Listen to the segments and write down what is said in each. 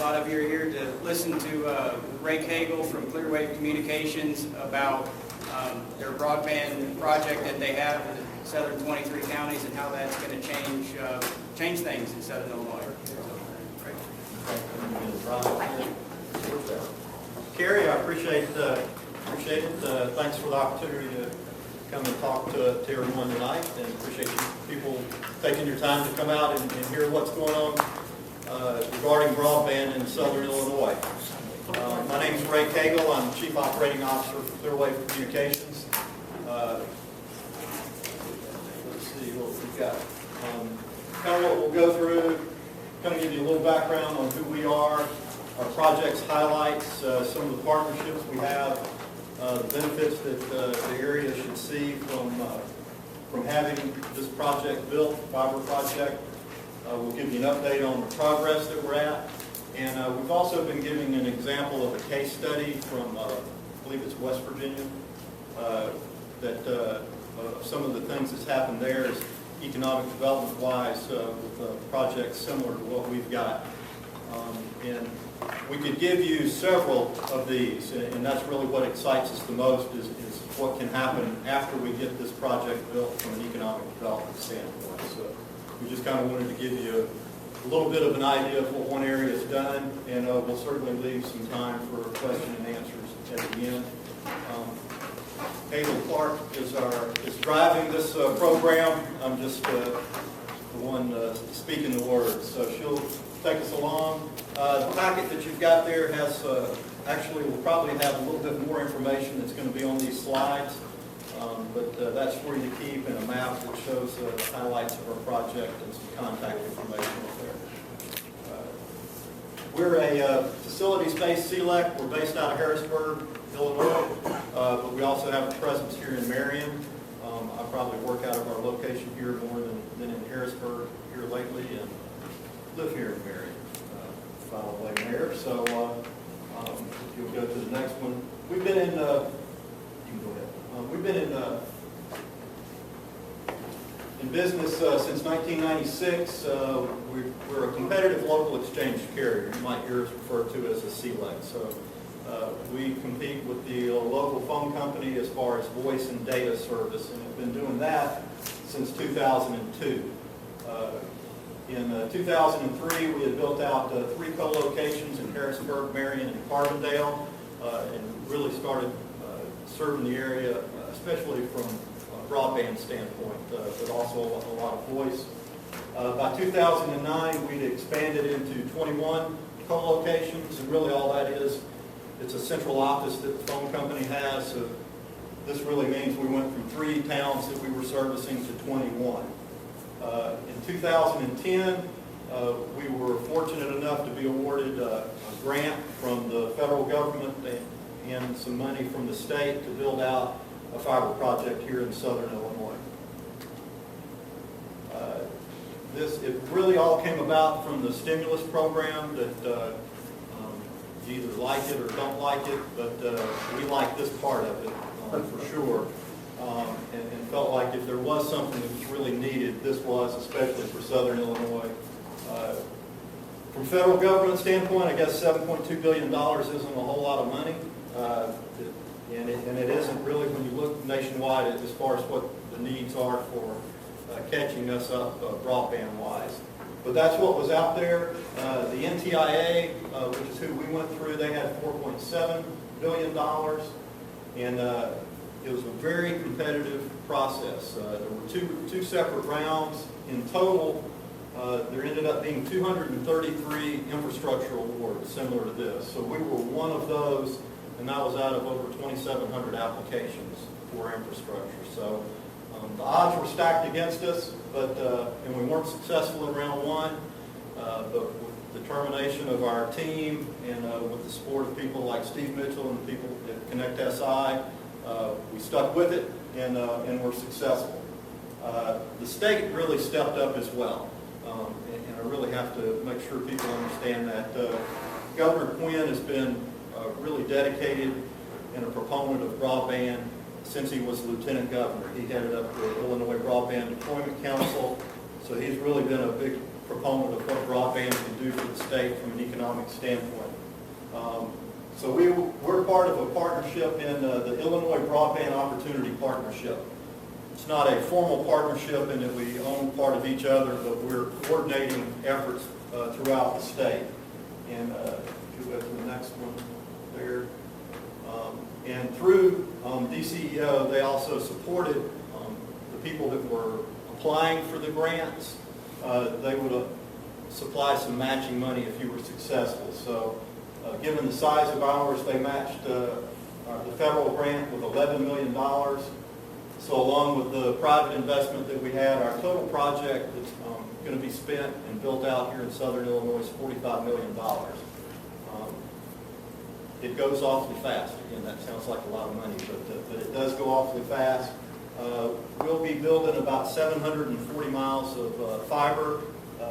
A lot of you are here to listen to Ray Cagle from Clearwave Communications about their broadband project that they have in the southern 23 counties and how that's going to change things in southern Illinois. Carrie, I appreciate it. Thanks for the opportunity to come and talk to everyone tonight, and appreciate you people taking your time to come out and hear what's going on regarding broadband in southern Illinois. My name is Ray Cagle. I'm Chief Operating Officer for Clearwave Communications. Let's see what we've got. Kind of what we'll go through, kind of give you a little background on who we are, our project's highlights, some of the partnerships we have, the benefits that the area should see from having this project built, fiber project. We'll give you an update on the progress that we're at. And we've also been giving an example of a case study from, I believe it's West Virginia, that some of the things that's happened there is economic development-wise with projects similar to what we've got. And we could give you several of these, and that's really what excites us the most is what can happen after we get this project built from an economic development standpoint. So we just kind of wanted to give you a little bit of an idea of what one area has done, and we'll certainly leave some time for question and answers at the end. Cagle Clark is driving this program. I'm just the one speaking the words, so she'll take us along. The packet that you've got there has actually will probably have a little bit more information that's going to be on these slides, but that's for you to keep, in a map that shows the highlights of our project and some contact information up there. We're a facilities-based CLEC. We're based out of Harrisburg, Illinois, but we also have a presence here in Marion. I probably work out of our location here more than in Harrisburg here lately, and live here in Marion. Final way mayor. So if you'll go to the next one, we've been in. You can go ahead. We've been in business since 1996. We're a competitive local exchange carrier. You might hear us referred to as a CLEC. So we compete with the local phone company as far as voice and data service, and have been doing that since 2002. In 2003, we had built out 3 co-locations in Harrisburg, Marion, and Carbondale, and really started serving the area, especially from a broadband standpoint, but also a lot of voice. By 2009, we'd expanded into 21 co-locations, and really all that is, it's a central office that the phone company has. So this really means we went from 3 towns that we were servicing to 21. In 2010, we were fortunate enough to be awarded a grant from the federal government and some money from the state to build out a fiber project here in southern Illinois. It really all came about from the stimulus program that you either like it or don't like it, but we like this part of it for sure. And felt like if there was something that was really needed, this was, especially for southern Illinois. From federal government standpoint, I guess $7.2 billion isn't a whole lot of money. And it isn't really when you look nationwide as far as what the needs are for catching us up broadband-wise. But that's what was out there. The NTIA, which is who we went through, they had $4.7 billion. And it was a very competitive process. There were two separate rounds. In total, there ended up being 233 infrastructure awards similar to this. So we were one of those, and that was out of over 2,700 applications for infrastructure. So the odds were stacked against us, and we weren't successful in round 1. But with determination of our team and with the support of people like Steve Mitchell and the people at Connect SI, we stuck with it and were successful. The state really stepped up as well, and I really have to make sure people understand that Governor Quinn has been really dedicated and a proponent of broadband since he was lieutenant governor. He headed up the Illinois Broadband Deployment Council, so he's really been a big proponent of what broadband can do for the state from an economic standpoint. So we're part of a partnership in the Illinois Broadband Opportunity Partnership. It's not a formal partnership in that we own part of each other, but we're coordinating efforts throughout the state. And if you go to the next one there. And through DCEO, they also supported the people that were applying for the grants. They would supply some matching money if you were successful. So given the size of ours, they matched the federal grant with $11 million. So along with the private investment that we had, our total project that's going to be spent and built out here in Southern Illinois is $45 million. It goes awfully fast. Again, that sounds like a lot of money, but it does go awfully fast. We'll be building about 740 miles of fiber.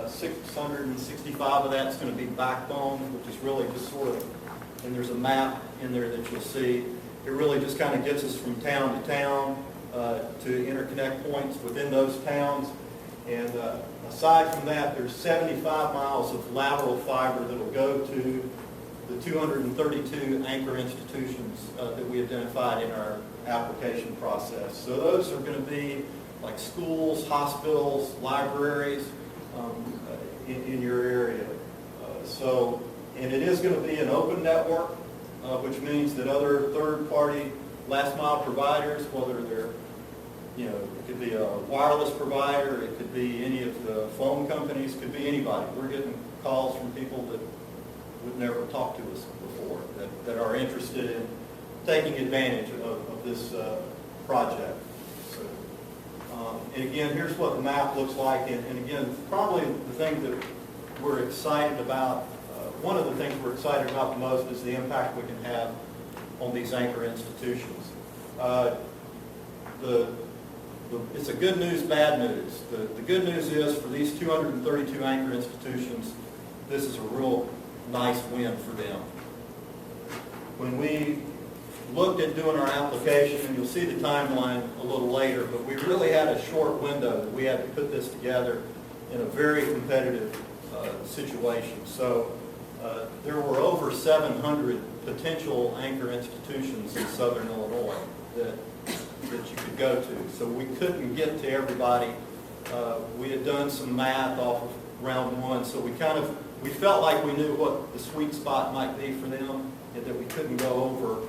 665 of that's going to be backbone, which is really just sort of, and there's a map in there that you'll see. It really just kind of gets us from town to town to interconnect points within those towns. And aside from that, there's 75 miles of lateral fiber that will go to the 232 anchor institutions that we identified in our application process. So those are going to be like schools, hospitals, libraries in your area. And it is going to be an open network, which means that other third-party last-mile providers, whether they're, it could be a wireless provider, it could be any of the phone companies, could be anybody. We're getting calls from people that would never talk to us before, that are interested in taking advantage of this project. So, and again, here's what the map looks like. And again, probably the thing that we're excited about, one of the things we're excited about the most is the impact we can have on these anchor institutions. It's a good news, bad news. The good news is for these 232 anchor institutions, this is a real nice win for them. When we looked at doing our application, and you'll see the timeline a little later, but we really had a short window that we had to put this together in a very competitive situation. So there were over 700 potential anchor institutions in Southern Illinois that you could go to. So we couldn't get to everybody. We had done some math off of round one, so we felt like we knew what the sweet spot might be for them, and that we couldn't go over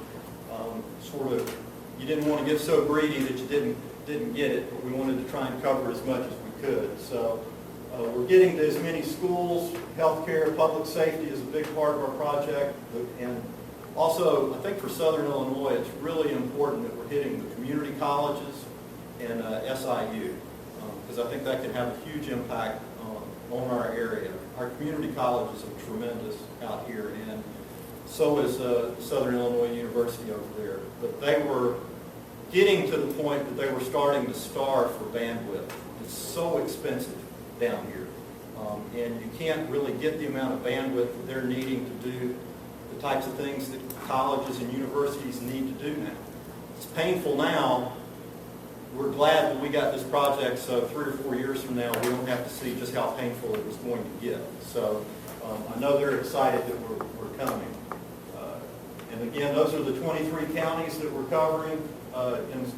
you didn't want to get so greedy that you didn't get it, but we wanted to try and cover as much as we could. So we're getting to as many schools. Healthcare, public safety is a big part of our project. And also, I think for Southern Illinois, it's really important that we're hitting the community colleges and SIU, because I think that can have a huge impact on our area. Our community colleges are tremendous out here, and so is Southern Illinois University over there. But they were getting to the point that they were starting to starve for bandwidth. It's so expensive down here. And you can't really get the amount of bandwidth that they're needing to do the types of things that colleges and universities need to do now. It's painful now. We're glad that we got this project, so 3 or 4 years from now, we don't have to see just how painful it was going to get. So I know they're excited that we're coming. And again, those are the 23 counties that we're covering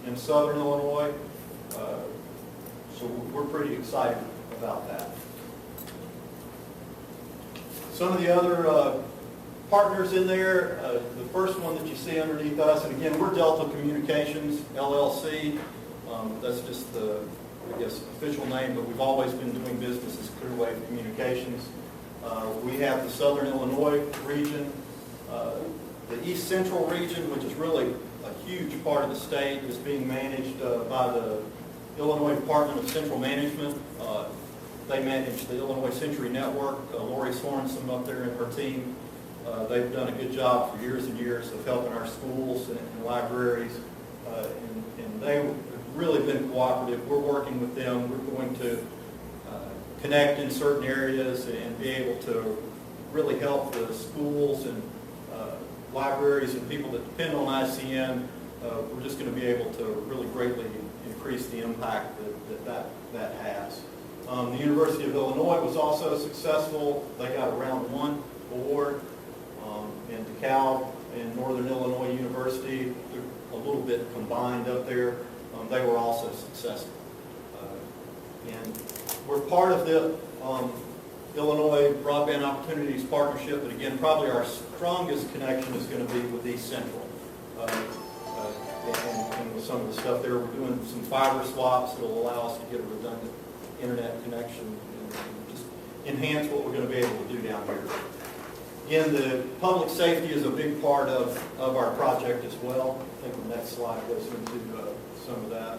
in Southern Illinois. So we're pretty excited about that. Some of the other partners in there, the first one that you see underneath us, and again, we're Delta Communications, LLC. That's just the, I guess, official name, but we've always been doing business as Clearwave Communications. We have the Southern Illinois region, the East Central region, which is really a huge part of the state, is being managed by the Illinois Department of Central Management. They manage the Illinois Century Network. Lori Sorensen up there and her team, they've done a good job for years and years of helping our schools and libraries, and they've really been cooperative. We're working with them. We're going to connect in certain areas and be able to really help the schools and libraries and people that depend on ICN. We're just going to be able to really greatly increase the impact that has. The University of Illinois was also successful. They got a round 1 award. And DeKalb and Northern Illinois University, they're a little bit combined up there. They were also successful. And we're part of the Illinois Broadband Opportunities Partnership, but again, probably our strongest connection is going to be with East Central. And with some of the stuff there, we're doing some fiber swaps that will allow us to get a redundant internet connection and just enhance what we're going to be able to do down here. Again, the public safety is a big part of our project as well. I think the next slide goes into some of that.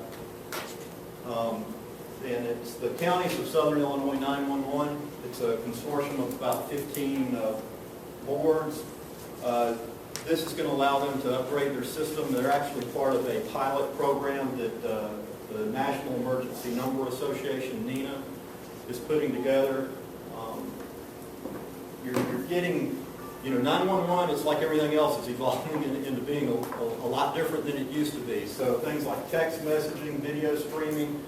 And it's the counties of Southern Illinois 911. It's a consortium of about 15 boards. This is going to allow them to upgrade their system. They're actually part of a pilot program that the National Emergency Number Association, NENA, is putting together. You're getting, 911 is like everything else. It's evolving into being a lot different than it used to be. So things like text messaging, video streaming,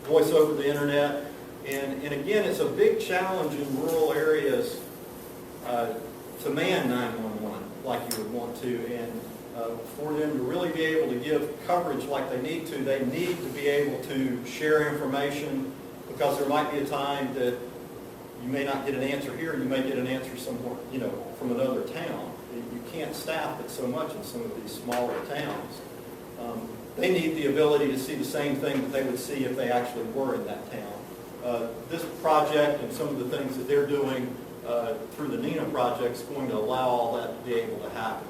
voice over the internet. And again, it's a big challenge in rural areas to man 911 like you would want to. And for them to really be able to give coverage like they need to be able to share information, because there might be a time that you may not get an answer here, you may get an answer somewhere, from another town. You can't staff it so much in some of these smaller towns. They need the ability to see the same thing that they would see if they actually were in that town. This project and some of the things that they're doing through the NENA project is going to allow all that to be able to happen.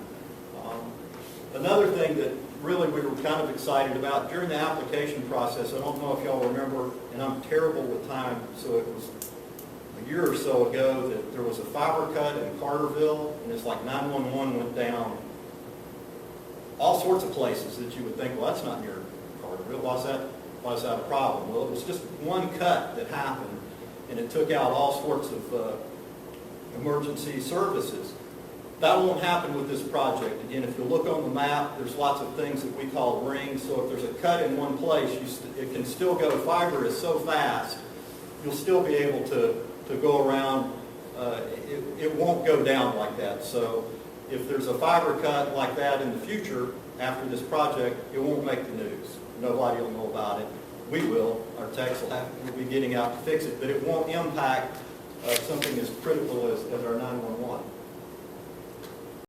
Another thing that really we were kind of excited about during the application process, I don't know if y'all remember, and I'm terrible with time, so it was a year or so ago that there was a fiber cut in Carterville, and it's like 911 went down all sorts of places that you would think, well, that's not near Carterville. Why is that a problem? Well, it was just one cut that happened, and it took out all sorts of emergency services. That won't happen with this project. Again, if you look on the map, there's lots of things that we call rings. So if there's a cut in one place, it can still go. Fiber is so fast, you'll still be able to go around. It won't go down like that. So if there's a fiber cut like that in the future after this project, it won't make the news. Nobody will know about it. We will. Our techs will be getting out to fix it, but it won't impact something as critical as our 911.